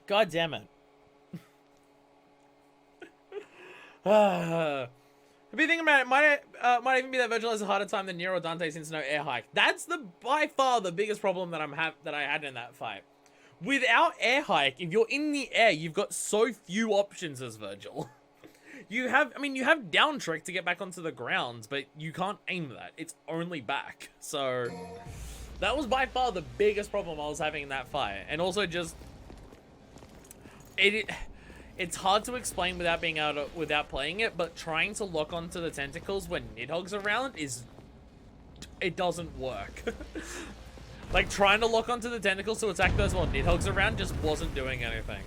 God damn it. I've been thinking about it. Might even be that Vergil has a harder time than Nero or Dante since no air hike. That's by far the biggest problem that I had in that fight. Without air hike, if you're in the air, you've got so few options as Vergil. You have down trick to get back onto the ground, but you can't aim that. It's only back. So that was by far the biggest problem I was having in that fight. And also just it's hard to explain without playing it, but trying to lock onto the tentacles when Nidhogg's around it doesn't work. Like trying to lock onto the tentacles to attack those while Nidhogg's around just wasn't doing anything.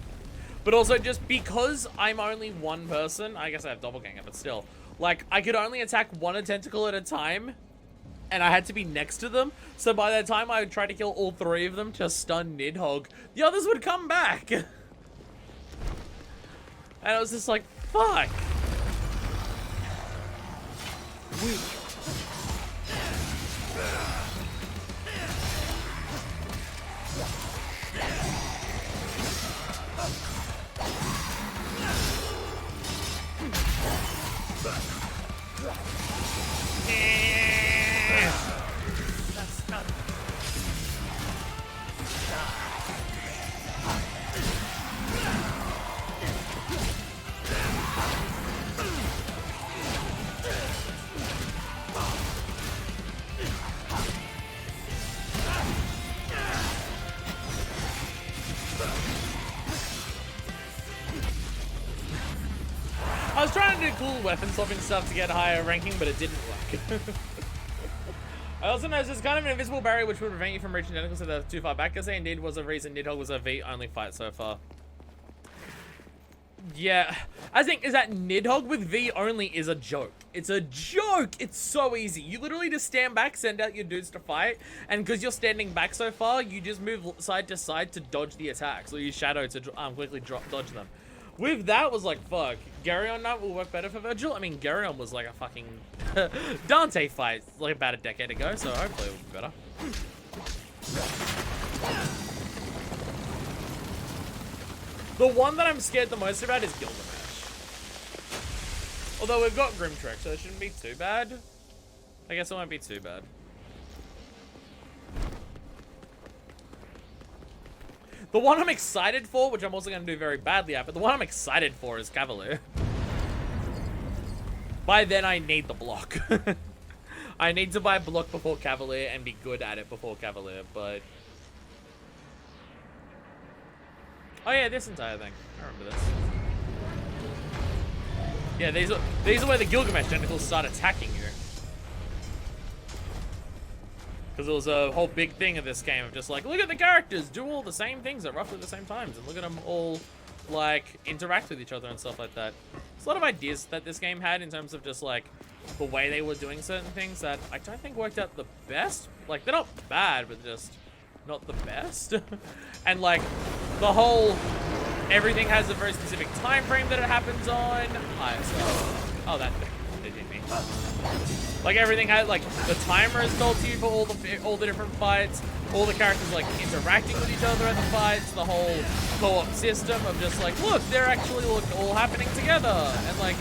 But also just because I'm only one person, I guess I have doppelganger, but still, like I could only attack one tentacle at a time, and I had to be next to them. So by the time I would try to kill all three of them to stun Nidhogg, the others would come back. And I was just like, fuck. Weak. That's not... I was trying to do cool weapon swapping stuff to get higher ranking, but it didn't work. I also noticed there's kind of an invisible barrier which would prevent you from reaching tentacles if they're too far back, because they indeed was a reason Nidhogg was a V-only fight so far. Yeah, I think is that Nidhogg with V only is a joke. It's a joke. It's so easy. You literally just stand back, send out your dudes to fight, and because you're standing back so far, you just move side to side to dodge the attacks, or use shadow to quickly dodge them. With that was like, fuck, Garyon Knight will work better for Vergil. I mean, Garyon was like a fucking Dante fight like about a decade ago, so hopefully it will be better. The one that I'm scared the most about is Gilgamesh. Although we've got Grim Trek, so it shouldn't be too bad. I guess it won't be too bad. The one I'm excited for, which I'm also going to do very badly at, but the one I'm excited for is Cavalier. By then, I need the block. I need to buy block before Cavalier and be good at it before Cavalier, but... Oh yeah, this entire thing. I remember this. Yeah, these are where the Gilgamesh tentacles start attacking you. Because it was a whole big thing of this game of just like, look at the characters, do all the same things at roughly the same times, and look at them all, like, interact with each other and stuff like that. There's a lot of ideas that this game had in terms of just, like, the way they were doing certain things that I don't think worked out the best. Like, they're not bad, but just not the best. And, like, the whole, everything has a very specific time frame that it happens on. Oh, that thing. It hit me. Like everything had like the timer is told to you for all the different fights, all the characters like interacting with each other at the fights, the whole co-op system of just like, look, they're actually all happening together, and like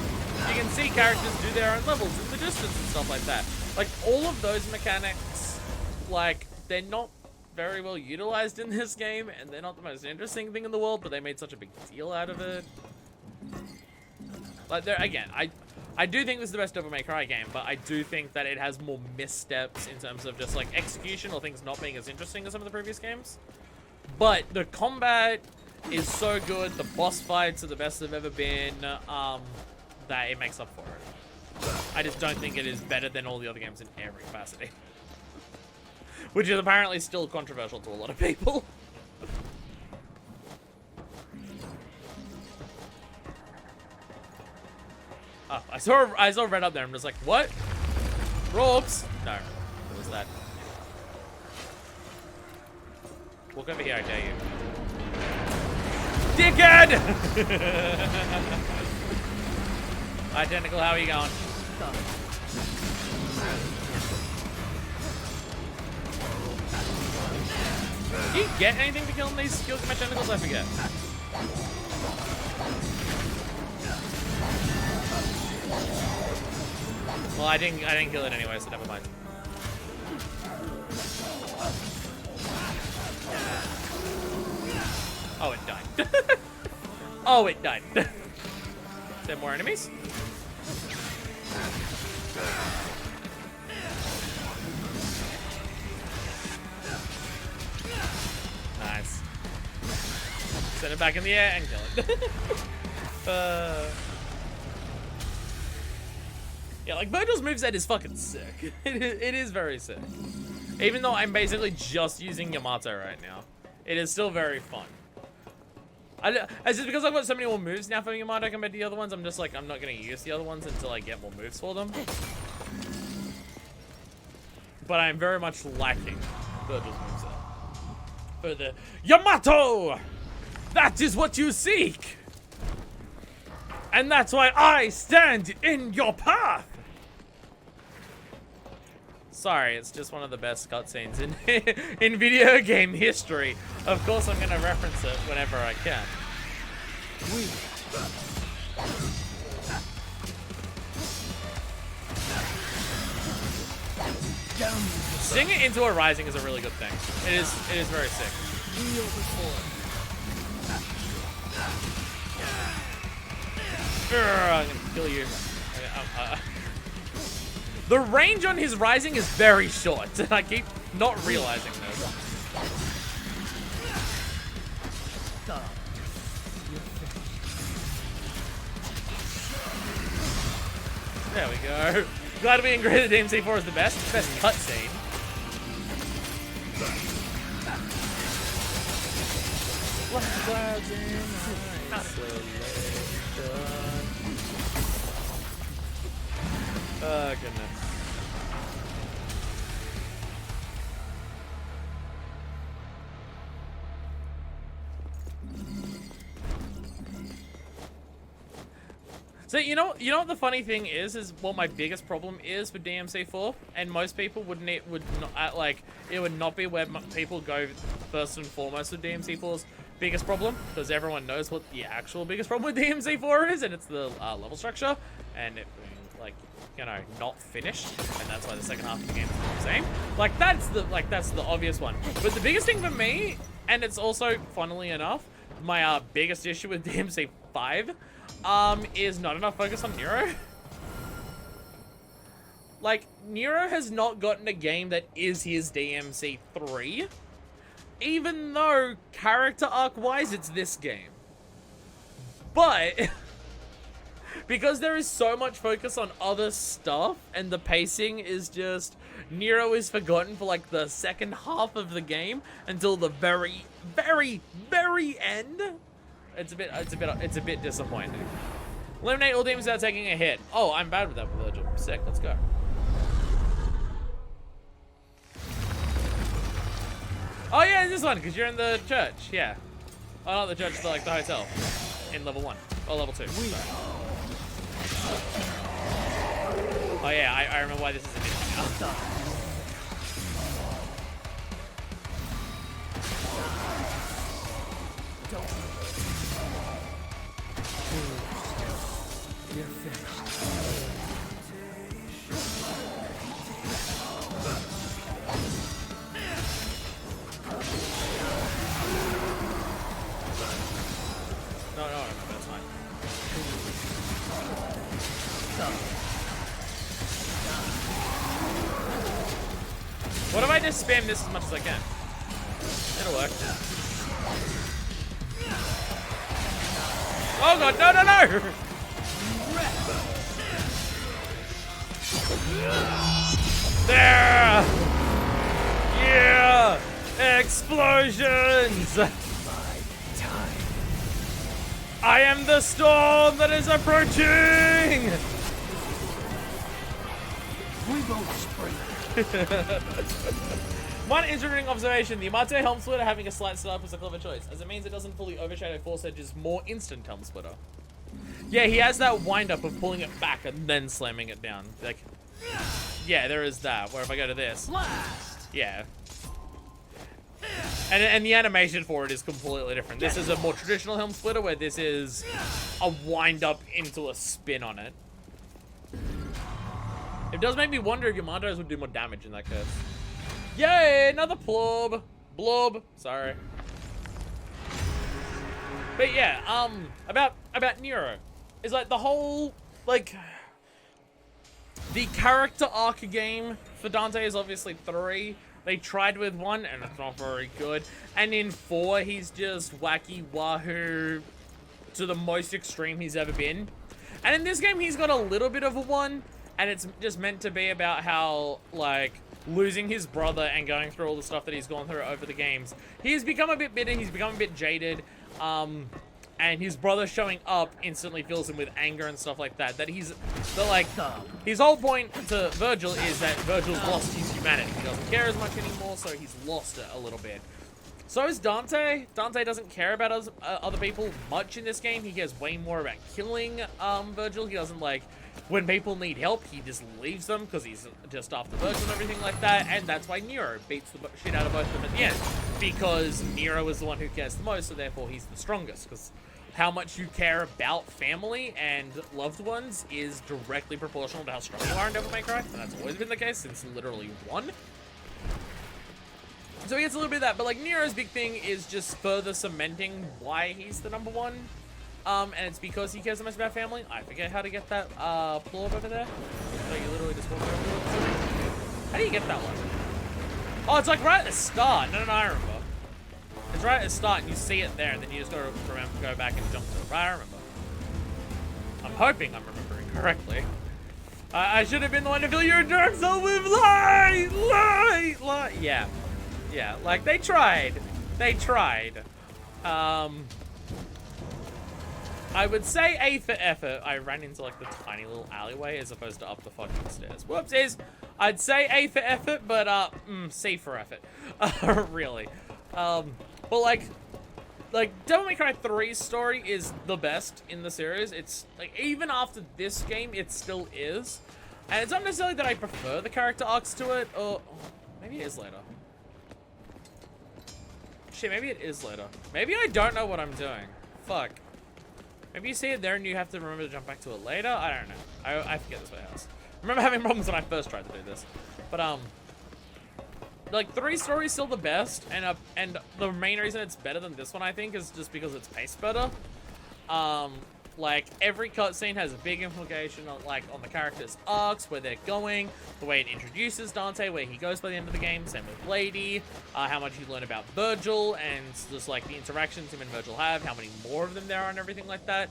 you can see characters do their own levels in the distance and stuff like that. Like all of those mechanics, like they're not very well utilized in this game, and they're not the most interesting thing in the world, but they made such a big deal out of it. Like there again, I do think this is the best Devil May Cry game, but I do think that it has more missteps in terms of just like execution or things not being as interesting as some of the previous games. But the combat is so good, the boss fights are the best they've ever been, that it makes up for it. I just don't think it is better than all the other games in every capacity. Which is apparently still controversial to a lot of people. Oh, I saw red up there. I'm just like, what? Ropes? No, it was that. Walk over here, I dare you. Dickhead! Hi, Tentacle, how are you going? Do you get anything to kill these Gilgamesh tentacles? I forget. Well, I didn't kill it anyway, so never mind. Oh, it died. Oh, it died. Is there more enemies? Nice. Send it back in the air and kill it. Yeah, like Vergil's moveset is fucking sick. It is very sick. Even though I'm basically just using Yamato right now, it is still very fun. It's just because I've got so many more moves now for Yamato compared to the other ones, I'm just like, I'm not going to use the other ones until I get more moves for them. But I'm very much lacking Vergil's moveset. For the Yamato! That is what you seek! And that's why I stand in your path! Sorry, it's just one of the best cutscenes in video game history. Of course I'm gonna reference it whenever I can. Seeing it into a rising is a really good thing. It is very sick. I'm gonna kill you. The range on his rising is very short, and I keep not realizing this. There we go. Glad we agreed that DMC4 is the best. Best cutscene. Oh, goodness. So you know what the funny thing is what my biggest problem is with DMC4, and most people would not like it would not be where people go first and foremost with DMC4's biggest problem, because everyone knows what the actual biggest problem with DMC4 is, and it's the level structure, and it being, like, you know, not finished, and that's why the second half of the game is the same. Like that's the obvious one. But the biggest thing for me, and it's also, funnily enough, my biggest issue with DMC5, is not enough focus on Nero. Like, Nero has not gotten a game that is his DMC3, even though character arc-wise it's this game. But because there is so much focus on other stuff, and the pacing is just, Nero is forgotten for like the second half of the game until the very, very, very end. It's a bit disappointing. Eliminate all demons without taking a hit. Oh, I'm bad with that with Vergil. Sick, let's go. Oh yeah, this one, because you're in the church, yeah. Oh, not the church, but like the hotel. In level 1. Oh, level 2. Sorry. Oh yeah, I remember why this is a mission now. You're finished. No, that's fine. What if I just spam this as much as I can? It'll work. Oh god, no! There! Yeah! Explosions! I am the storm that is approaching! We both spring. One interesting observation, the Yamato helm splitter having a slight setup is a clever choice, as it means it doesn't fully overshadow Force Edge's more instant helm splitter. Yeah, he has that wind up of pulling it back and then slamming it down. Like, yeah, there is that, where if I go to this, Blast! yeah. And the animation for it is completely different. This is a more traditional helm splitter, where this is a wind up into a spin on it. It does make me wonder if your Mondos would do more damage in that case. Yay, another blob. Blob, sorry. But yeah, about Nero. Is like the whole, like, the character arc game for Dante is obviously 3. They tried with 1 and it's not very good. And in 4, he's just wacky wahoo to the most extreme he's ever been. And in this game, he's got a little bit of a 1, and it's just meant to be about how, like, losing his brother and going through all the stuff that he's gone through over the games. He's become a bit bitter, he's become a bit jaded, and his brother showing up instantly fills him with anger and stuff like that. His whole point to Vergil is that Vergil's lost his humanity. He doesn't care as much anymore, so he's lost it a little bit. So is Dante. Dante doesn't care about other people much in this game. He cares way more about killing Vergil. He doesn't, like, when people need help, he just leaves them because he's just after Vergil and everything like that. And that's why Nero beats the shit out of both of them at the end. Because Nero is the one who cares the most, so therefore he's the strongest. Because how much you care about family and loved ones is directly proportional to how strong you are in Devil May Cry. And that's always been the case since literally 1. So he gets a little bit of that, but like Nero's big thing is just further cementing why he's the number 1. And it's because he cares so much about family. I forget how to get that plorb over there. So you literally just walk over to it. How do you get that one? Oh, it's like right at the start. No, I remember. It's right at the start and you see it there, and then you just gotta remember to go back and jump to it. Right, I remember. I'm hoping I'm remembering correctly. I should have been the one to fill your endurance up with light. Yeah. Yeah, like, they tried. They tried. I would say A for effort. I ran into, like, the tiny little alleyway as opposed to up the fucking stairs. Whoopsies. I'd say A for effort, but, C for effort. Really. But, like, Devil May Cry 3's story is the best in the series. It's, like, even after this game, it still is. And it's not necessarily that I prefer the character arcs to it, or maybe it is later. Shit, maybe it is later. Maybe I don't know what I'm doing. Fuck. Maybe you see it there and you have to remember to jump back to it later? I don't know. I forget this way else. I remember having problems when I first tried to do this. But, like, 3's story is still the best, and the main reason it's better than this one, I think, is just because it's paced better. Like, every cutscene has a big implication on, like, on the characters' arcs, where they're going, the way it introduces Dante, where he goes by the end of the game, same with Lady, how much you learn about Vergil, and just, like, the interactions him and Vergil have, how many more of them there are, and everything like that.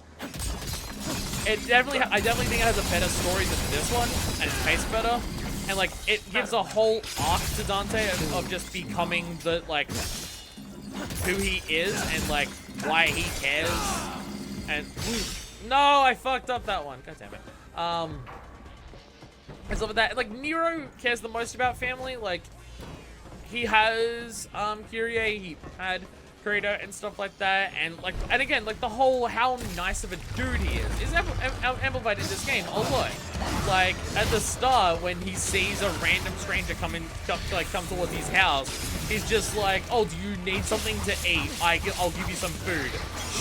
I definitely think it has a better story than this one, and it's paced better. And, like, it gives a whole arc to Dante of just becoming the, like, who he is, and, like, why he cares. And no, I fucked up that one. God damn it. And stuff like that. Like, Nero cares the most about family. Like, he has Kyrie, he had Kurita and stuff like that. And like, and again, like the whole how nice of a dude he is amplified in this game a lot. Like at the start when he sees a random stranger come towards his house, he's just like, oh, do you need something to eat? I'll give you some food.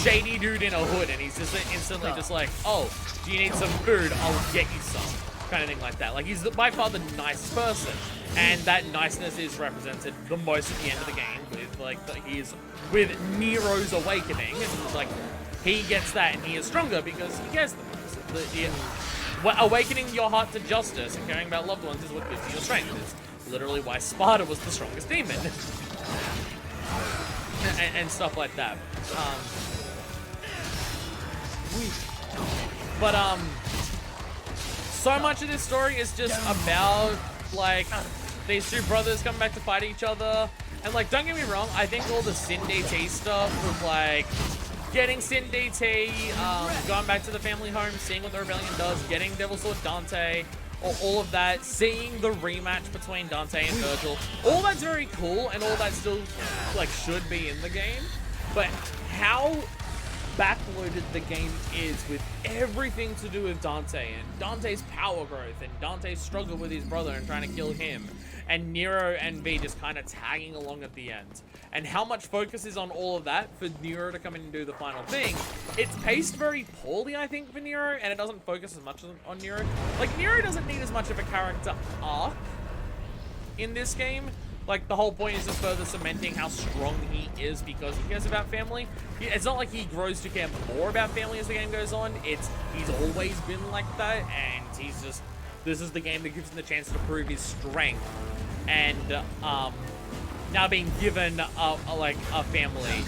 Shady dude in a hood, and he's just instantly just like, oh, do you need some food? I'll get you some. Kind of thing like that. Like, he's by far the nicest person, and that niceness is represented the most at the end of the game with, like, he's with Nero's awakening, and, like, he gets that, and he is stronger because he gets the most. Awakening your heart to justice and caring about loved ones is what gives you your strength. It's literally why Sparta was the strongest demon. and stuff like that. So much of this story is just about, like, these two brothers coming back to fight each other. And, like, don't get me wrong, I think all the Sin DT stuff with, like, getting Sin DT, going back to the family home, seeing what the rebellion does, getting Devil Sword Dante, or all of that, seeing the rematch between Dante and Vergil, all that's very cool, and all that still, like, should be in the game. But how backloaded the game is with everything to do with Dante and Dante's power growth and Dante's struggle with his brother and trying to kill him and Nero and V just kind of tagging along at the end. And how much focus is on all of that for Nero to come in and do the final thing. It's paced very poorly, I think, for Nero, and it doesn't focus as much on Nero. Like, Nero doesn't need as much of a character arc in this game. Like, the whole point is just further cementing how strong he is because he cares about family. It's not like he grows to care more about family as the game goes on. He's always been like that, and he's just... This is the game that gives him the chance to prove his strength. And, now being given, a family...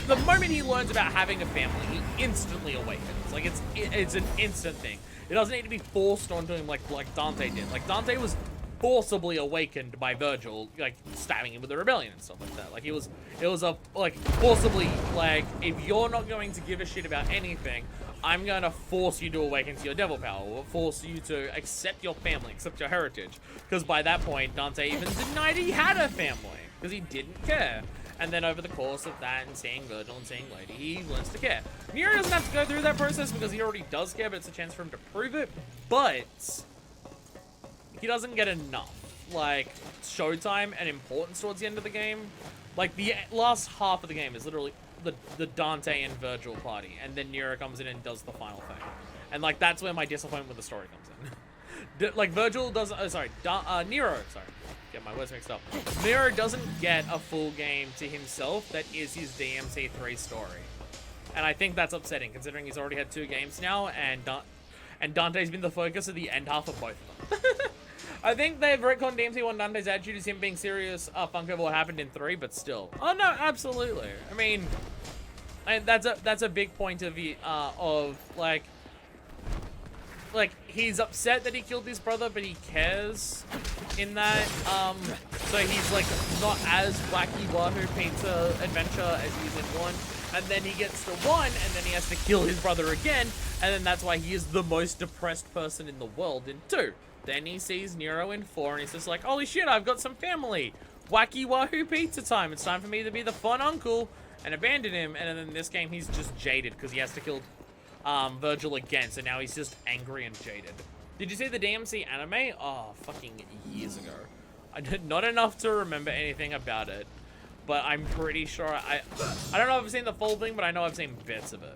the moment he learns about having a family, he instantly awakens. Like, it's an instant thing. It doesn't need to be forced onto him like Dante did. Like, Dante was forcibly awakened by Vergil, like, stabbing him with the rebellion and stuff like that. Like, it was forcibly, like, if you're not going to give a shit about anything, I'm gonna force you to awaken to your devil power, or force you to accept your family, accept your heritage. Because by that point, Dante even denied he had a family, because he didn't care. And then over the course of that, and seeing Vergil and seeing Lady, he learns to care. Nero doesn't have to go through that process because he already does care, but it's a chance for him to prove it. But he doesn't get enough, like, showtime and importance towards the end of the game. Like, the last half of the game is literally the Dante and Vergil party, and then Nero comes in and does the final thing. And, like, that's where my disappointment with the story comes in. Like, Vergil does... Nero, sorry. Get my words mixed up. Nero doesn't get a full game to himself that is his DMC3 story. And I think that's upsetting, considering he's already had 2 games now, and Dante's been the focus of the end half of both of them. I think they've retconned DMC1 Dante's attitude as him being serious funk over what happened in 3, but still. Oh no, absolutely. I mean, that's a big point of like he's upset that he killed his brother, but he cares in that. So he's like not as wacky Wahoo Pizza adventure as he's in 1. And then he gets to 1, and then he has to kill his brother again, and then that's why he is the most depressed person in the world in 2. Then he sees Nero in 4, and he's just like, holy shit, I've got some family. Wacky Wahoo Pizza time. It's time for me to be the fun uncle and abandon him. And then in this game, he's just jaded because he has to kill Vergil again. So now he's just angry and jaded. Did you see the DMC anime? Oh, fucking years ago. I did not enough to remember anything about it. But I'm pretty sure I don't know if I've seen the full thing, but I know I've seen bits of it.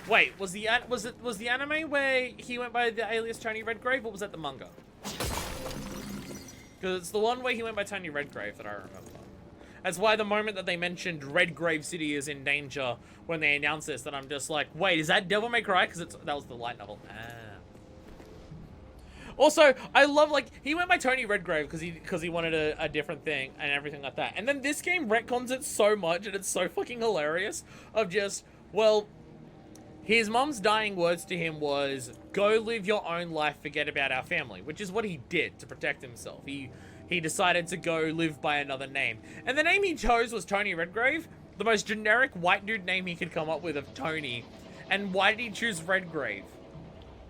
Wait, was the anime where he went by the alias Tony Redgrave, or was that the manga? Because it's the one where he went by Tony Redgrave that I remember. That's why the moment that they mentioned Redgrave City is in danger when they announced this, that I'm just like, wait, is that Devil May Cry? Because that was the light novel. Also, I love, like, he went by Tony Redgrave because he wanted a different thing and everything like that. And then this game retcons it so much, and it's so fucking hilarious of just, well, his mom's dying words to him was, go live your own life, forget about our family, which is what he did to protect himself. He decided to go live by another name. And the name he chose was Tony Redgrave, the most generic white dude name he could come up with of Tony. And why did he choose Redgrave?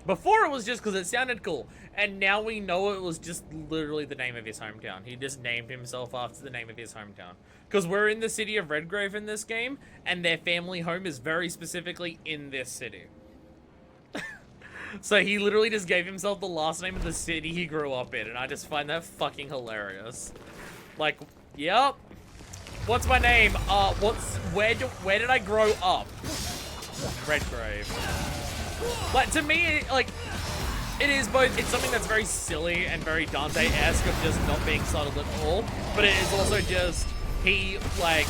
Before it was just because it sounded cool, and now we know it was just literally the name of his hometown. He just named himself after the name of his hometown. Because we're in the city of Redgrave in this game, and their family home is very specifically in this city. So he literally just gave himself the last name of the city he grew up in, and I just find that fucking hilarious. Like, yep. What's my name? Where did I grow up? Redgrave. Like, to me, it is both, it's something that's very silly and very Dante-esque of just not being subtle at all, but it is also just, he, like,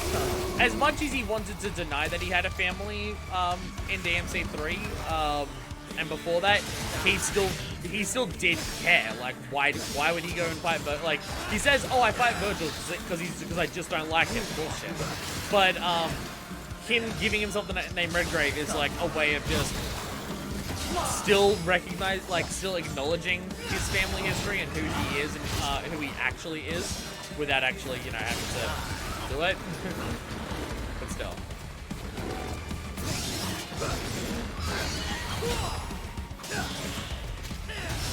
as much as he wanted to deny that he had a family, in DMC3, and before that, he still did care. Like, why would he go and fight Vergil? Like, he says, oh, I fight Vergil because I just don't like him. Bullshit. But, him giving himself the name Redgrave is, like, a way of just still still acknowledging his family history and who he is and who he actually is without actually, you know, having to do it. But still.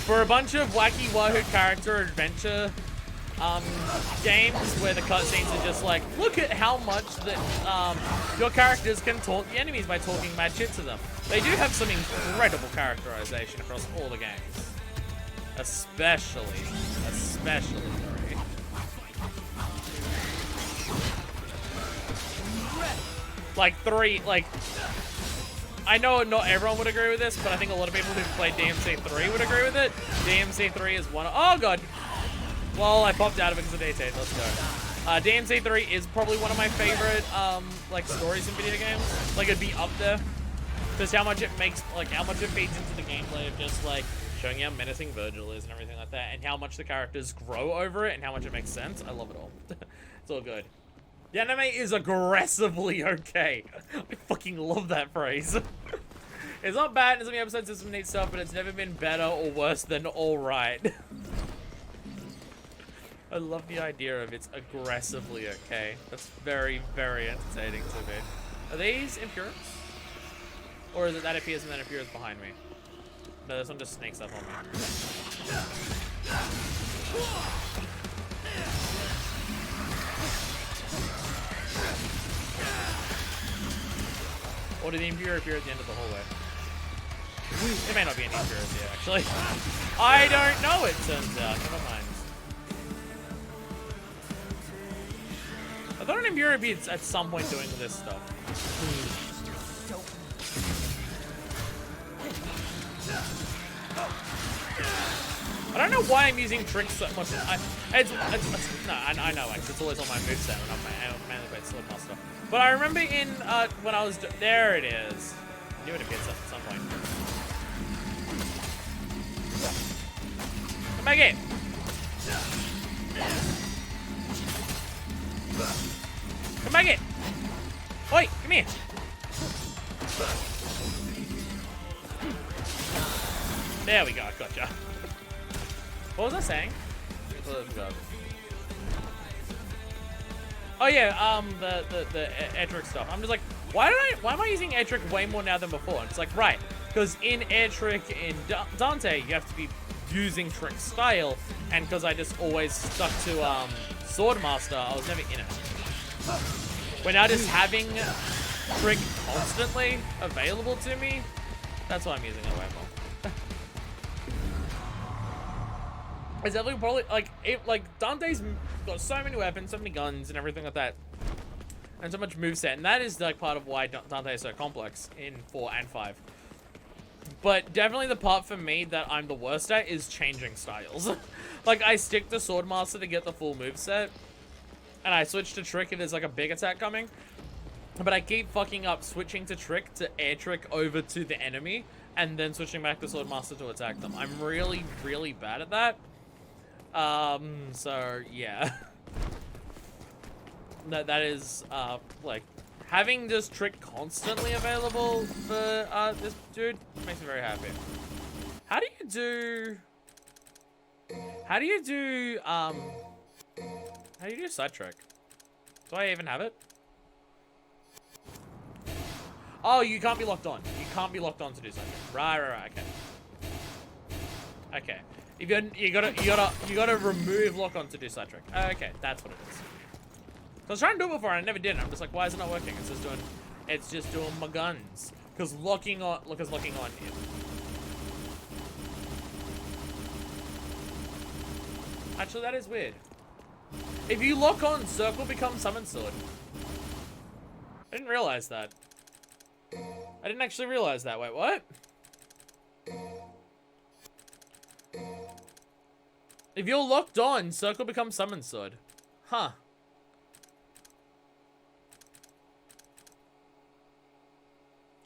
For a bunch of wacky wahoo character adventure games where the cutscenes are just like, look at how much that your characters can taunt the enemies by talking mad shit to them. They do have some incredible characterization across all the games. Especially 3. Like 3, like, I know not everyone would agree with this, but I think a lot of people who've played DMC 3 would agree with it. DMC 3 is one of, oh god. Well, I popped out of it because of DT, let's go. DMC 3 is probably one of my favorite, like, stories in video games. Like, it'd be up there. Just how much it makes, like, how much it feeds into the gameplay of just, like, showing how menacing Vergil is and everything like that, and how much the characters grow over it, and how much it makes sense. I love it all. It's all good. The anime is aggressively okay. I fucking love that phrase. It's not bad, and some episodes have some neat stuff, but it's never been better or worse than alright. I love the idea of it's aggressively okay. That's very, very entertaining to me. Are these Imperials? Or is it that appears and then appears behind me? No, this one just sneaks up on me. Or did the Imperial appear at the end of the hallway? It may not be any Imperials here, actually. I don't know, it turns out. Never mind. I thought an Imperial would be at some point doing this stuff. I don't know why I'm using tricks so much. No, I know, actually, it's always on my moveset when I'm mainly playing Swordmaster. But I remember in, when I was, there it is. I knew it appeared at some point. Come back in. Come back in. Oi, come here. There we go, gotcha. What was I saying? Oh yeah, the Edric stuff. I'm just like, why am I using Edric way more now than before? And it's like, right, because in Edric in Dante you have to be using trick style, and because I just always stuck to Swordmaster, I was never in it. We're now just having trick constantly available to me. That's why I'm using it way more. It's definitely probably like Dante's got so many weapons, so many guns, and everything like that, and so much moveset, and that is like part of why Dante is so complex in 4 and 5. But definitely the part for me that I'm the worst at is changing styles. Like I stick to Swordmaster to get the full moveset, and I switch to Trick if there's like a big attack coming. But I keep fucking up switching to Trick to air Trick over to the enemy, and then switching back to Swordmaster to attack them. I'm really, really bad at that. So yeah. That is, like, having this trick constantly available for, this dude makes me very happy. How do you do side trick? Do I even have it? Oh, you can't be locked on. You can't be locked on to do something. Right, okay. Okay. You gotta remove lock on to do side trick. Okay, that's what it is. I was trying to do it before and I never did. I'm just like, why is it not working? It's just doing my guns. Because locking on is. Actually, that is weird. If you lock on, circle becomes summon sword. I didn't realize that. I didn't actually realize that. Wait, what? If you're locked on, circle becomes summon sword. Huh.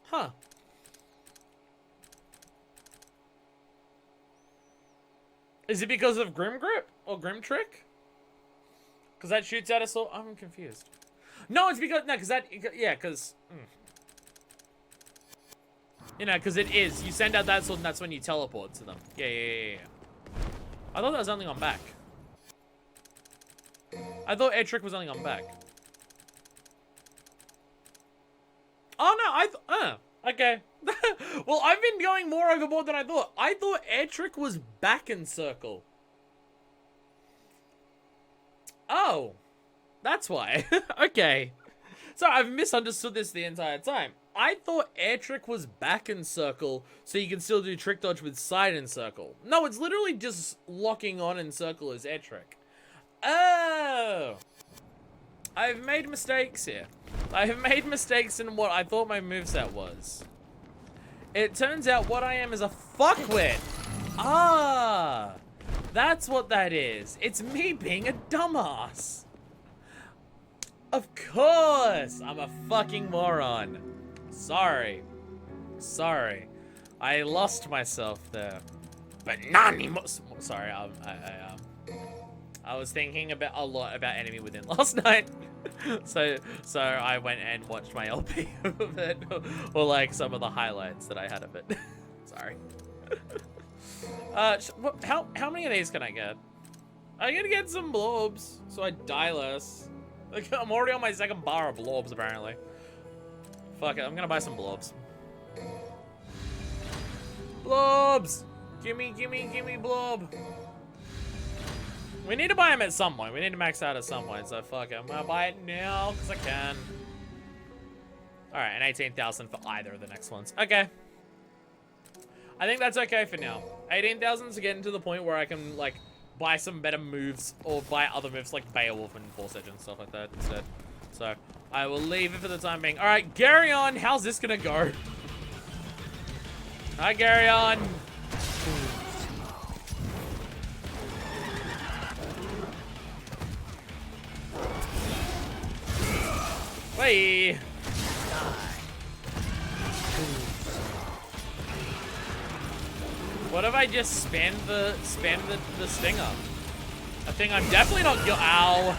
Huh. Is it because of Grim Grip or Grim Trick? Because that shoots out a sword. I'm confused. No, it's because you know, because it is. You send out that sword, and that's when you teleport to them. Yeah. I thought that was only on back. I thought air trick was only on back. Oh no, okay. Well, I've been going more overboard than I thought. I thought air trick was back in circle. Oh, that's why. Okay. So I've misunderstood this the entire time. I thought air trick was back in circle, so you can still do trick dodge with side in circle. No, it's literally just locking on in circle as air trick. Oh! I've made mistakes here. I have made mistakes in what I thought my moveset was. It turns out what I am is a fuckwit. Ah! That's what that is. It's me being a dumbass. Of course! I'm a fucking moron. Sorry. Sorry. I lost myself there. But not anymore. Sorry, I was thinking about a lot about Enemy Within last night. so I went and watched my LP of it. Or like some of the highlights that I had of it. Sorry. How many of these can I get? I'm gonna get some blobs, so I die less. Like, I'm already on my second bar of blobs, apparently. Fuck it, I'm gonna buy some blobs. Blobs! Gimme blob. We need to buy them at some point. We need to max out at some point, so fuck it. I'm gonna buy it now, because I can. Alright, and 18,000 for either of the next ones. Okay. I think that's okay for now. 18,000 to get into the point where I can, like, buy some better moves, or buy other moves like Beowulf and Force Edge and stuff like that instead. So, I will leave it for the time being. Alright, Garyon, how's this gonna go? Hi, Garyon. Wait. What if I just spam the stinger? I think I'm definitely not ow.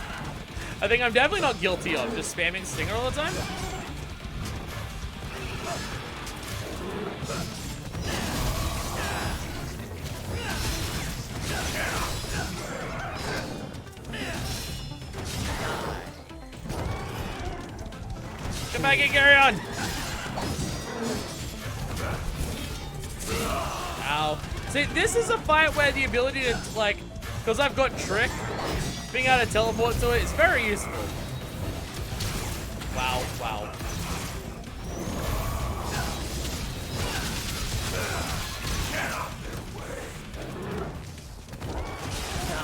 I think I'm definitely not guilty of just spamming stinger all the time. Come back and carry on. Ow. See, this is a fight where the ability to, like, because I've got Trick, being able to teleport to it is very useful. Wow, wow.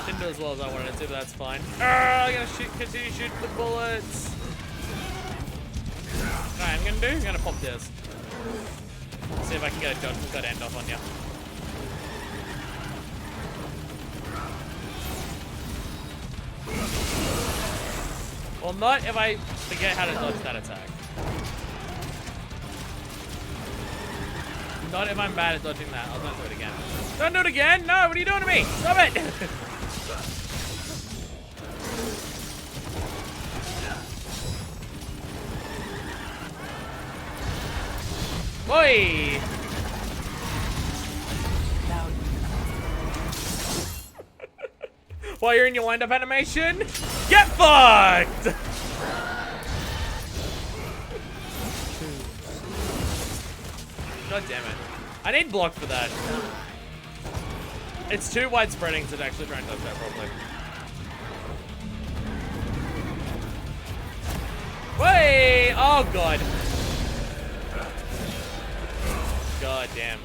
Didn't do as well as I wanted to, but that's fine. I'm gonna continue shooting the bullets. Alright, I'm gonna pop this. See if I can get a judgment cut end off on you. Well, not if I forget how to dodge that attack. Not if I'm bad at dodging that. I'll not do it again. Don't do it again! No, what are you doing to me? Stop it! Boy! While you're in your wind-up animation, get fucked! God damn it. I need block for that. It's too widespreading to actually try and dodge that properly. Wait! Oh god. God damn.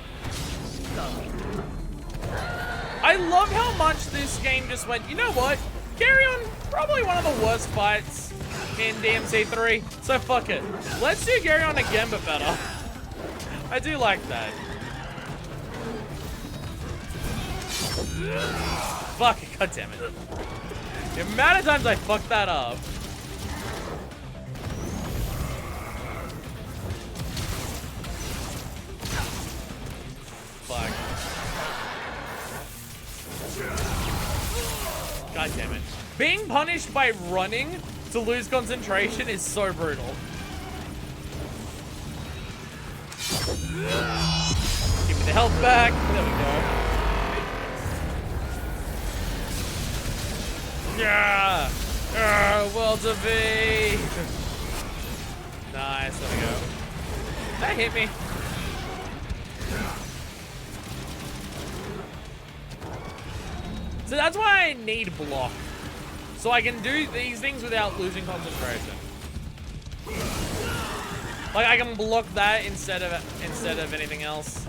I love how much this game just went, you know what? Garyon, probably one of the worst fights in DMC3. So fuck it. Let's do Garyon again, but better. I do like that. Fuck it, god damn it. The amount of times I fucked that up. Fuck. God damn it. Being punished by running to lose concentration is so brutal. Give me the health back. There we go. Yeah. World of V. Nice. There we go. That hit me. So that's why I need block. So I can do these things without losing concentration. Like I can block that instead of anything else.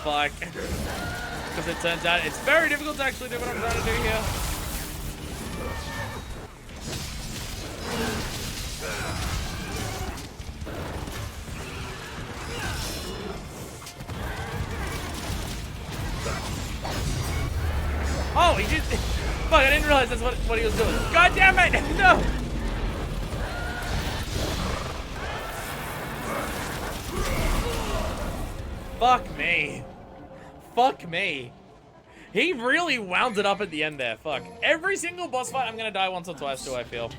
Fuck. Because it turns out it's very difficult to actually do what I'm trying to do here. Oh, he just... Fuck, I didn't realize that's what he was doing. God damn it! No! Fuck me. Fuck me. He really wound it up at the end there. Fuck. Every single boss fight, I'm gonna die once or twice, do I feel.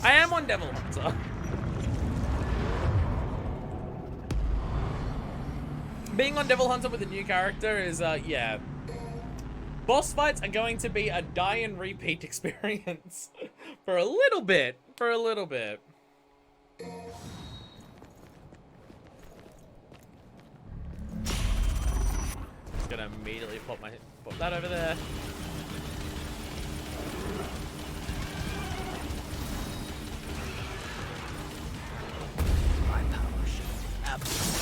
I am on Devil Hunter. Being on Devil Hunter with a new character is, yeah. Boss fights are going to be a die and repeat experience. For a little bit. For a little bit. Just gonna immediately pop that over there. My power should absolutely.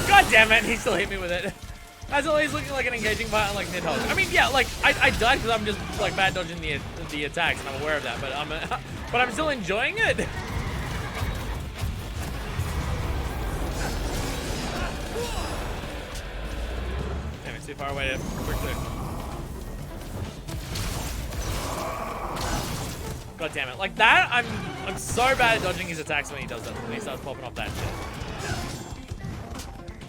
God damn it, he still hit me with it. That's always looking like an engaging fight on like Nidhogg. I mean, yeah, like I died because I'm just like bad dodging the attacks, and I'm aware of that. But I'm still enjoying it. Damn, it's too far away to quickly. God damn it, like that. I'm so bad at dodging his attacks when he does that. When he starts popping off that shit.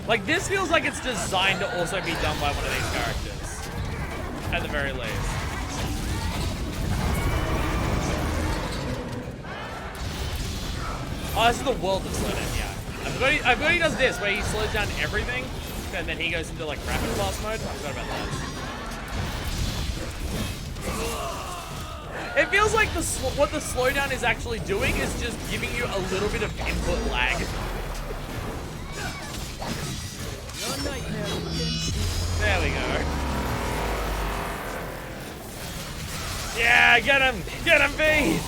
Like, this feels like it's designed to also be done by one of these characters. At the very least. Oh, this is the world of slowdown, yeah. I've got he does this, where he slows down everything, and then he goes into, like, rapid blast mode. I forgot about that. It feels like what the slowdown is actually doing is just giving you a little bit of input lag. There we go. Yeah, get him! Get him, V!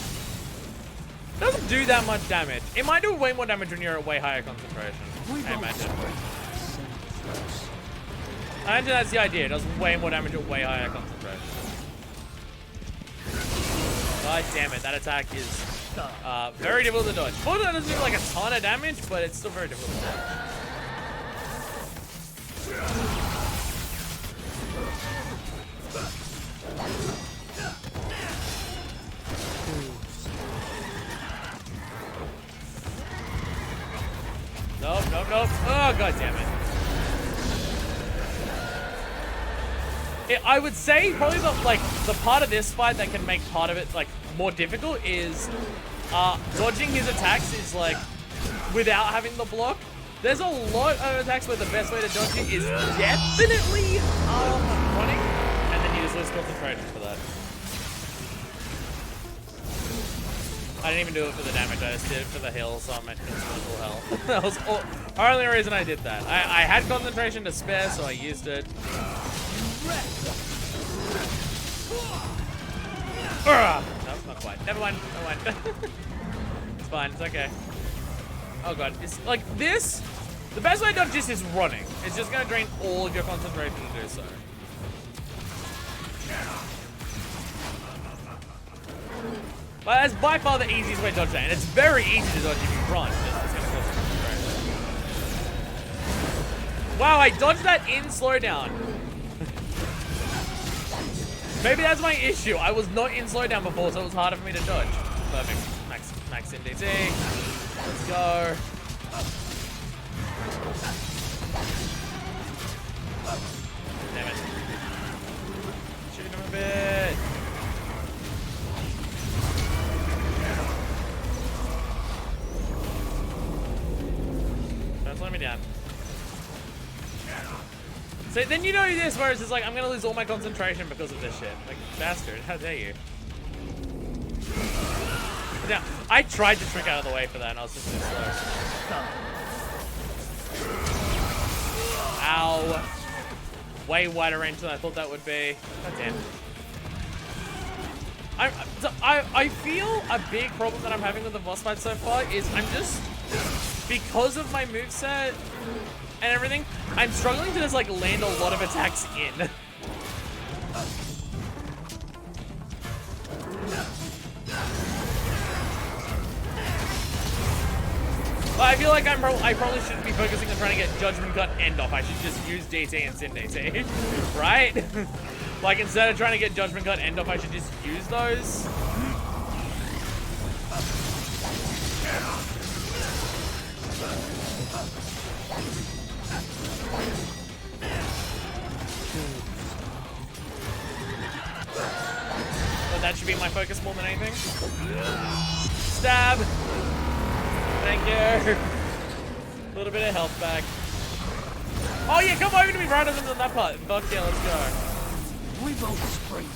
Doesn't do that much damage. It might do way more damage when you're at way higher concentration. I imagine. I imagine that's the idea. It does way more damage at way higher concentration. God damn it, that attack is very difficult to dodge. Fortunately, it doesn't do like a ton of damage, but it's still very difficult to dodge. Nope, nope, nope. Oh, god damn it. I would say probably the part of this fight that can make part of it like more difficult is dodging his attacks is like without having the block. There's a lot of attacks where the best way to dodge it is definitely running, and then you just lose concentration for that. I didn't even do it for the damage, I just did it for the heal, so I'm at infinite health. That was the only reason I did that. I had concentration to spare, so I used it. Nope, not quite. Never mind, never mind. It's fine, it's okay. Oh god, it's like this. The best way to dodge this is running. It's just gonna drain all of your concentration to do so. But that's by far the easiest way to dodge that, and it's very easy to dodge if you run. It's gonna cost concentration. Wow, I dodged that in slowdown. Maybe that's my issue. I was not in slowdown before, so it was harder for me to dodge. Perfect. Max in DT. Let's go. Damn it. Shoot him a bit. Don't slow me down. So then you know this, whereas it's like, I'm gonna lose all my concentration because of this shit. Like, bastard, how dare you? Now, I tried to trick out of the way for that, and I was just too slow. Ow. Way wider range than I thought that would be. God damn. I feel a big problem that I'm having with the boss fight so far is I'm just, because of my moveset and everything, I'm struggling to just like land a lot of attacks in. I feel like I probably shouldn't be focusing on trying to get Judgment Cut end off. I should just use DT and Sin DT, right? Like, instead of trying to get Judgment Cut end off, I should just use those. But that should be my focus more than anything. Stab! Thank you. A little bit of health back. Oh yeah, come over to me right on that part. Fuck yeah, let's go. We both spring.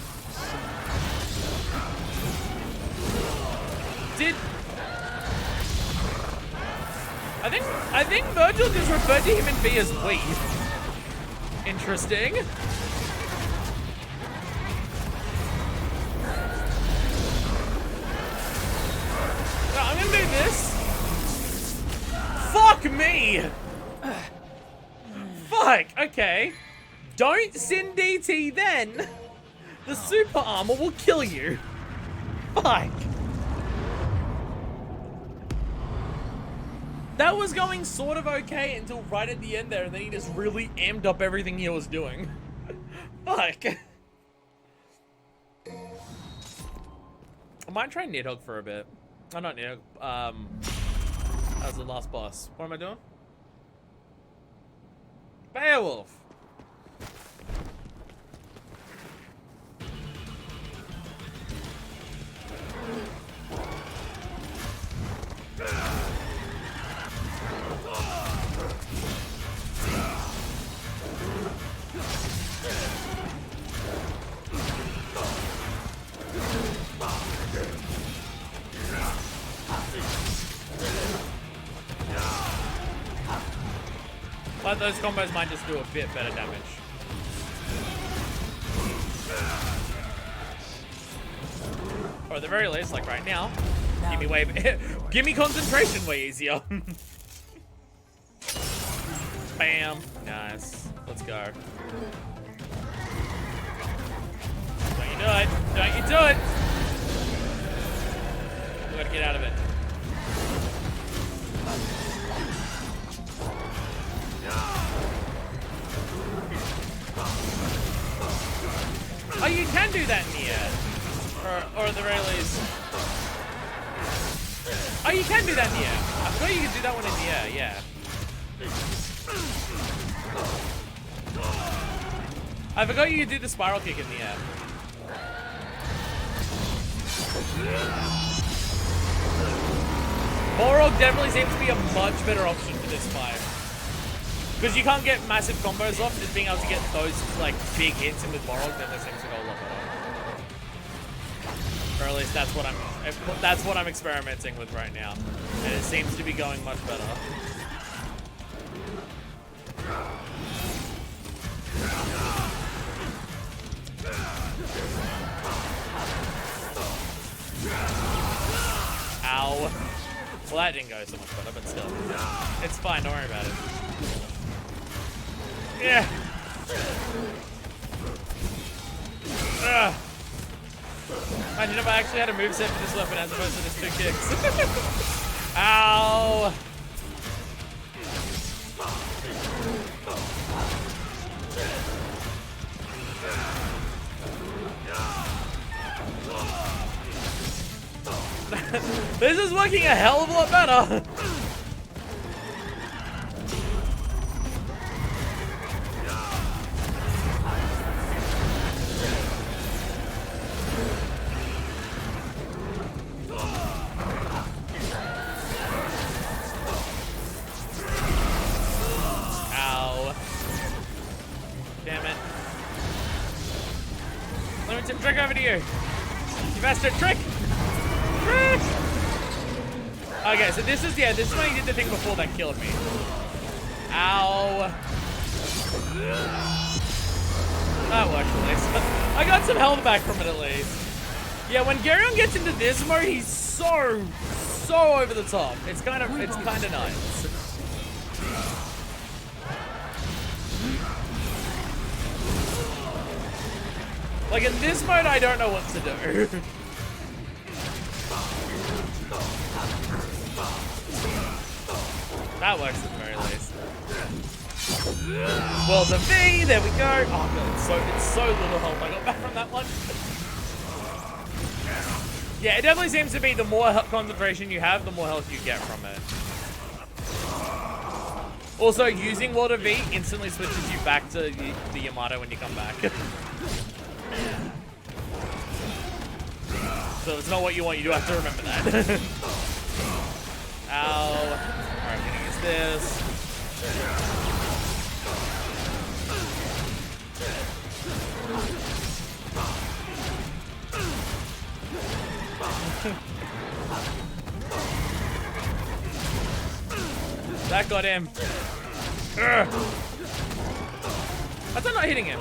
I think Vergil just referred to him and V as we. Interesting. So I'm gonna do this. Fuck me! Fuck, okay. Don't Sin DT then. The super armor will kill you. Fuck. That was going sort of okay until right at the end there, and then he just really amped up everything he was doing. Fuck. I might try Nidhogg for a bit. Oh, not Nidhogg. That was the last boss. What am I doing? Beowulf. But those combos might just do a bit better damage. Or at the very least, like right now, give me concentration way easier. Bam. Nice. Let's go. Don't you do it. Don't you do it. We gotta get out of it. Oh, you can do that in the air. Or at the very least. Oh, you can do that in the air. I forgot you could do that one in the air, yeah. I forgot you could do the spiral kick in the air. Balrog definitely seems to be a much better option for this fight. Because you can't get massive combos off, just being able to get those like big hits in with Balrog, then this seems to go a lot better. Or at least that's what I'm experimenting with right now. And it seems to be going much better. Ow. Well, that didn't go so much better, but still. It's fine, don't worry about it. Yeah. Imagine if I actually had a moveset for this weapon as opposed to just 2 kicks. Ow. This is working a hell of a lot better. Ow. Damn it. Let me tip Trick over to you. You bastard, Trick! Trick! Okay, so this is when he did the thing before that killed me. Ow. That worked at least. I got some health back from it at least. Yeah, when Geryon gets into this mode, he's so over the top. It's kind of nice. Like in this mode, I don't know what to do. That works at the very least. Well, the V, there we go. Oh god, it's so little health I got back from that one. Yeah, it definitely seems to be the more concentration you have, the more health you get from it. Also, using Water V instantly switches you back to the Yamato when you come back. So it's not what you want, you do have to remember that. Ow. Alright, I'm gonna use this. That got him. Urgh. How's that not hitting him?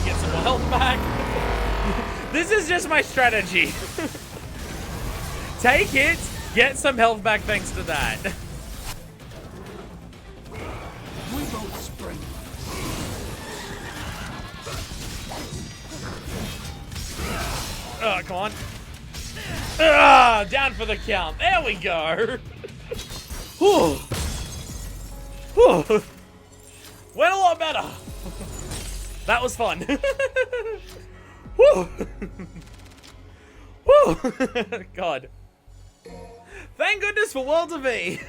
Get some more health back. This is just my strategy. Take it, get some health back thanks to that. We both spring. Oh, come on. Down for the count. There we go. Whew. Whew. Went a lot better. That was fun. Whew. Whew. God. Thank goodness for World of V.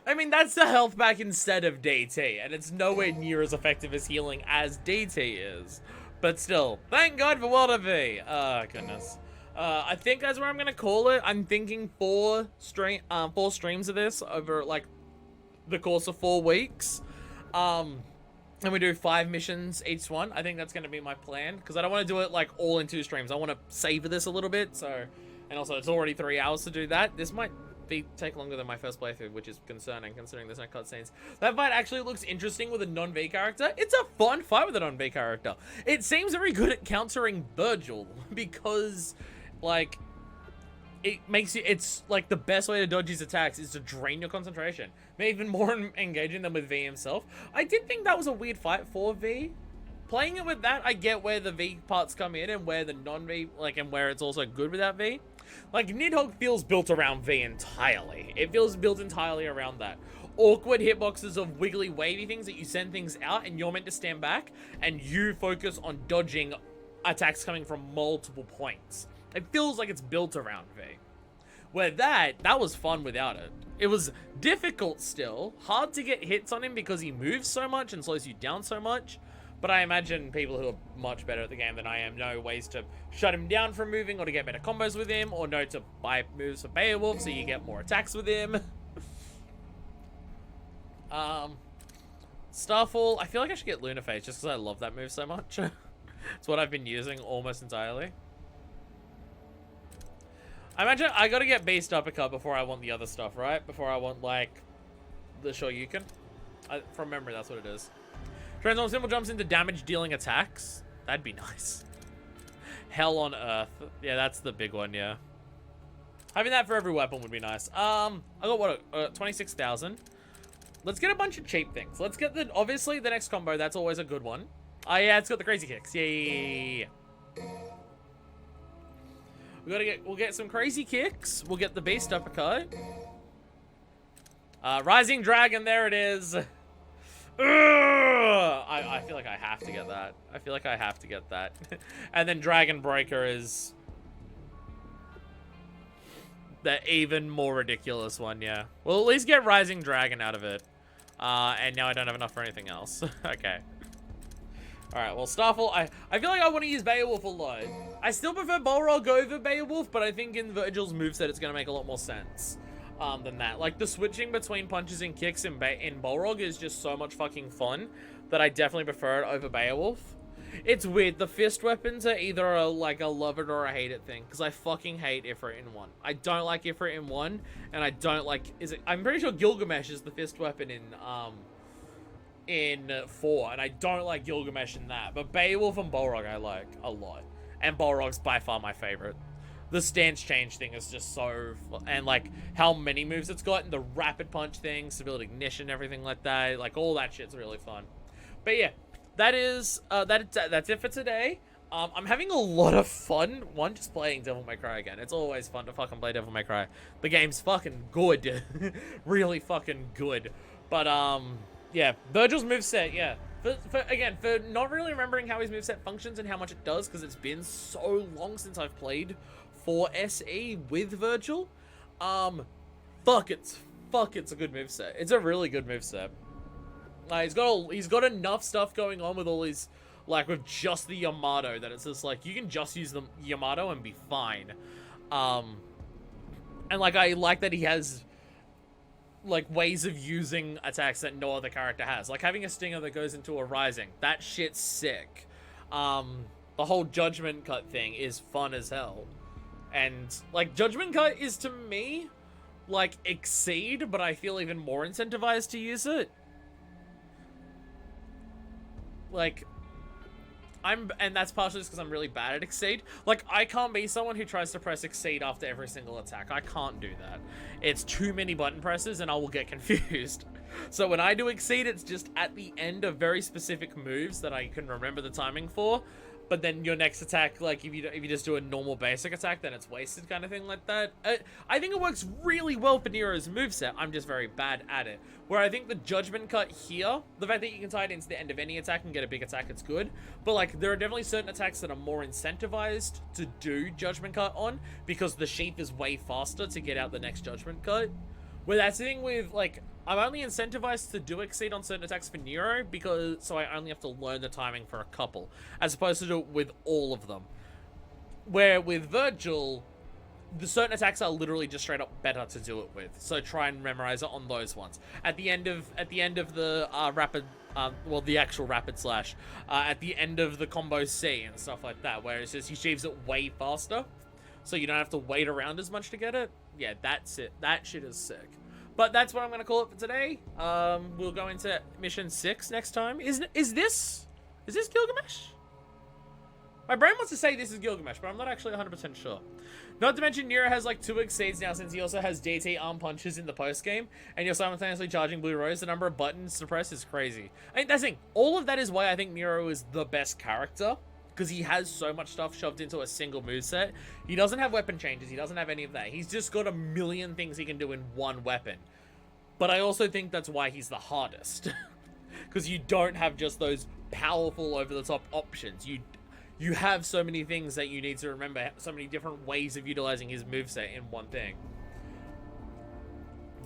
I mean, that's the health back instead of DT, and it's nowhere near as effective as healing as DT is. But still, thank God for World of V. Oh, goodness. I think that's where I'm gonna call it. I'm thinking four streams of this over like the course of 4 weeks. And we do 5 missions each one. I think that's gonna be my plan because I don't want to do it like all in 2 streams. I want to savor this a little bit. So, and also it's already 3 hours to do that. This might take longer than my first playthrough, which is concerning considering there's no cutscenes. That fight actually looks interesting with a non-V character. It's a fun fight with a non-V character. It seems very good at countering Vergil because, like, it makes you, it's like the best way to dodge his attacks is to drain your concentration. Maybe even more engaging than with V himself. I did think that was a weird fight for V. Playing it with that, I get where the V parts come in and where the non-V, like, and where it's also good without V. Like, Nidhogg feels built around V entirely. It feels built entirely around that. Awkward hitboxes of wiggly, wavy things that you send things out and you're meant to stand back and you focus on dodging attacks coming from multiple points. It feels like it's built around V. Where that was fun without it. It was difficult still, hard to get hits on him because he moves so much and slows you down so much. But I imagine people who are much better at the game than I am know ways to shut him down from moving or to get better combos with him or know to buy moves for Beowulf so you get more attacks with him. Starfall, I feel like I should get Lunaphase just because I love that move so much. It's what I've been using almost entirely. I imagine I gotta get Beast Uppercut before I want the other stuff, right? Before I want, like, the Shoryuken. From memory, that's what it is. Transform simple jumps into damage-dealing attacks. That'd be nice. Hell on Earth. Yeah, that's the big one, yeah. Having that for every weapon would be nice. I got, what, 26,000. Let's get a bunch of cheap things. Let's get the, obviously, the next combo. That's always a good one. Oh, yeah, it's got the crazy kicks. Yeah. We'll get some crazy kicks. We'll get the Beast Uppercut. Rising Dragon, there it is. I feel like I have to get that. I feel like I have to get that. And then Dragon Breaker is the even more ridiculous one, yeah. We'll at least get Rising Dragon out of it. And now I don't have enough for anything else. Okay. Alright, well, Starfall, I feel like I want to use Beowulf a lot. I still prefer Balrog over Beowulf, but I think in Vergil's moveset it's going to make a lot more sense than that. Like, the switching between punches and kicks in Balrog is just so much fucking fun that I definitely prefer it over Beowulf. It's weird. The fist weapons are either a love it or a hate it thing. Because I fucking hate Ifrit in 1. I don't like Ifrit in 1. And I don't like... I'm pretty sure Gilgamesh is the fist weapon in 4. And I don't like Gilgamesh in that. But Beowulf and Balrog I like a lot. And Balrog's by far my favorite. The stance change thing is just so... And, like, how many moves it's got. And the rapid punch thing. Stability ignition, everything like that. Like, all that shit's really fun. But yeah. That is, that's it for today. I'm having a lot of fun, just playing Devil May Cry again. It's always fun to fucking play Devil May Cry. The game's fucking good. Really fucking good. But, yeah. Vergil's moveset, yeah. For not really remembering how his moveset functions and how much it does, because it's been so long since I've played 4 SE with Vergil. Fuck, it's a good moveset. It's a really good moveset. He's got enough stuff going on with all his, like, with just the Yamato, that it's just like, you can just use the Yamato and be fine. And, like, I like that he has, like, ways of using attacks that no other character has. Like, having a stinger that goes into a rising. That shit's sick. The whole Judgment Cut thing is fun as hell. And, like, Judgment Cut is, to me, like, Exceed, but I feel even more incentivized to use it. Like, and that's partially just because I'm really bad at Exceed. Like, I can't be someone who tries to press Exceed after every single attack. I can't do that. It's too many button presses and I will get confused. So when I do Exceed, it's just at the end of very specific moves that I can remember the timing for. But then your next attack, like, if you just do a normal basic attack, then it's wasted, kind of thing like that. I think it works really well for Nero's moveset. I'm just very bad at it. Where I think the Judgment Cut here, the fact that you can tie it into the end of any attack and get a big attack, it's good. But, like, there are definitely certain attacks that are more incentivized to do Judgment Cut on, because the sheath is way faster to get out the next Judgment Cut. Where that's the thing with, like, I'm only incentivized to do Exceed on certain attacks for Nero, so I only have to learn the timing for a couple, as opposed to do it with all of them. Where with Vergil, the certain attacks are literally just straight up better to do it with, so try and memorize it on those ones. At the end of the rapid, the actual rapid slash, at the end of the combo C and stuff like that, where it's just he achieves it way faster, so you don't have to wait around as much to get it. Yeah, that's it. That shit is sick. But that's what I'm going to call it for today. We'll go into mission 6 next time. Is this Gilgamesh? My brain wants to say this is Gilgamesh, but I'm not actually 100% sure. Not to mention, Nero has like 2 Exceeds now, since he also has DT arm punches in the post-game, and you're simultaneously charging Blue Rose. The number of buttons to press is crazy. I mean, that's the thing. All of that is why I think Nero is the best character, because he has so much stuff shoved into a single moveset. He doesn't have weapon changes. He doesn't have any of that. He's just got a million things he can do in one weapon. But I also think that's why he's the hardest. Because you don't have just those powerful, over-the-top options. You have so many things that you need to remember, so many different ways of utilizing his moveset in one thing.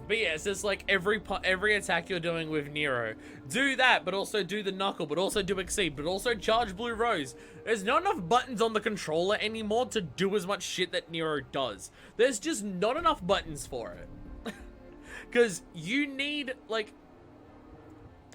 But yeah, it's just like every attack you're doing with Nero, do that, but also do the Knuckle, but also do Exceed, but also charge Blue Rose. There's not enough buttons on the controller anymore to do as much shit that Nero does. There's just not enough buttons for it. Because you need, like...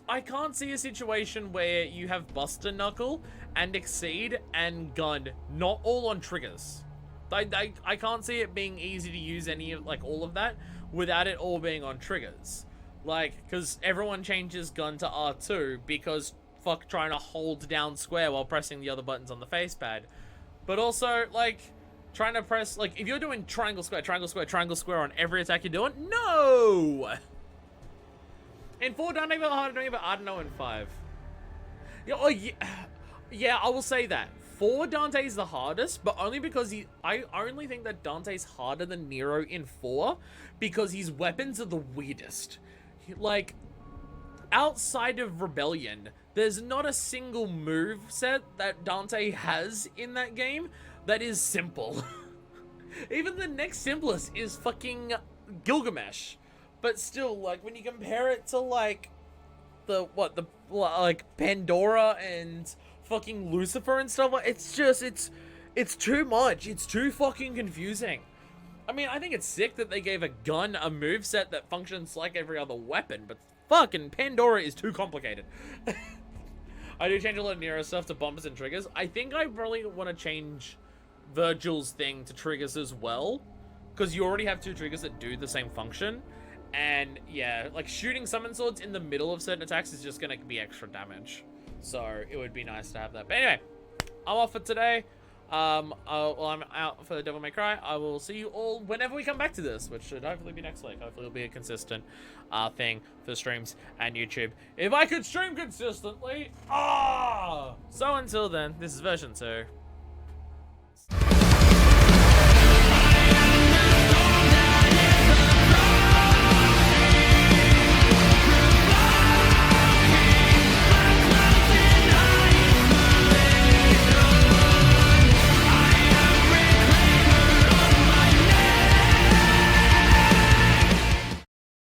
I can't see a situation where you have Buster Knuckle and Exceed and Gun not all on triggers. I can't see it being easy to use any of, like, all of that without it all being on triggers. Like, because everyone changes Gun to R2 because fuck trying to hold down square while pressing the other buttons on the facepad. But also, like, trying to press, like, if you're doing triangle square, triangle square, triangle square on every attack you're doing, no! In 4, Dante felt harder to me, but I don't know in 5. Yeah, oh, yeah, I will say that. 4, Dante's the hardest, but only because I only think that Dante's harder than Nero in 4 because his weapons are the weirdest. Like, outside of Rebellion, there's not a single move set that Dante has in that game that is simple. Even the next simplest is fucking Gilgamesh. But still, like, when you compare it to, like, Pandora and fucking Lucifer and stuff, it's just, it's too much. It's too fucking confusing. I mean, I think it's sick that they gave a gun a moveset that functions like every other weapon, but fucking Pandora is too complicated. I do change a lot of Nero stuff to bumpers and triggers. I think I probably want to change Vergil's thing to triggers as well, because you already have 2 triggers that do the same function. And yeah, like shooting summon swords in the middle of certain attacks is just gonna be extra damage. So it would be nice to have that. But anyway, I'm off for today. Well, I'm out for the Devil May Cry. I will see you all whenever we come back to this, which should hopefully be next week. Hopefully it'll be a consistent thing for streams and YouTube. If I could stream consistently, so until then, this is version 2.